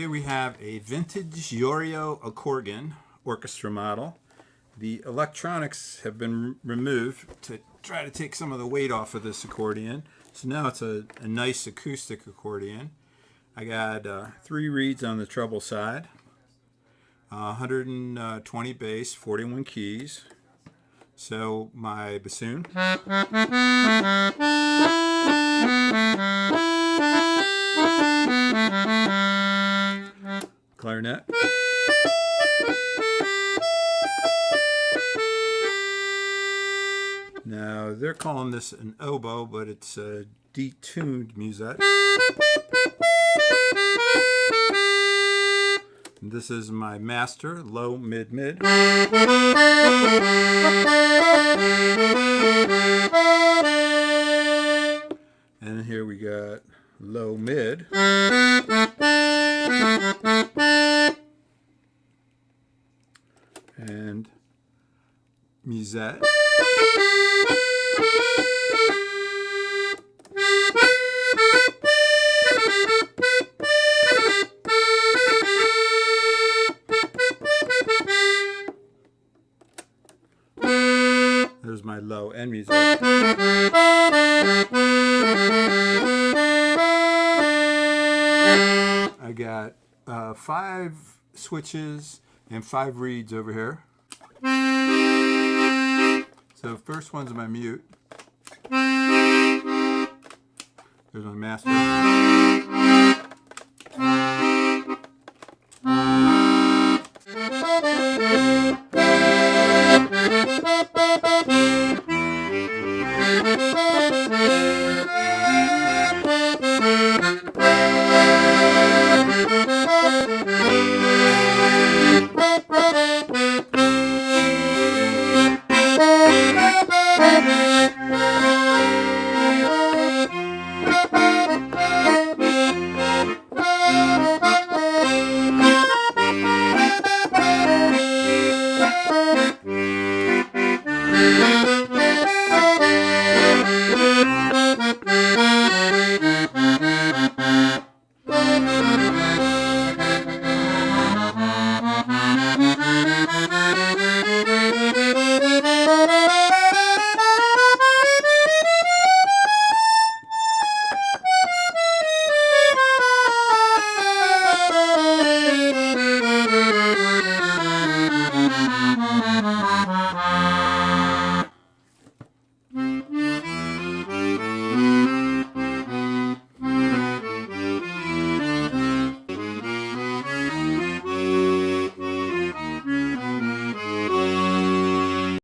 Here we have a vintage Iorio Accorgan Orchestra model. The electronics have been removed to try to take some of the weight off of this accordion. So now it's a nice acoustic accordion. I got 3 reeds on the treble side, 120 bass, 41 keys. So my bassoon, clarinet, now they're calling this an oboe, but it's a detuned musette. This is my master, low, mid, mid. And here we got low, mid. And musette. There's my low and musette. I got 5 switches and 5 reeds over here. So first one's my mute. There's my master.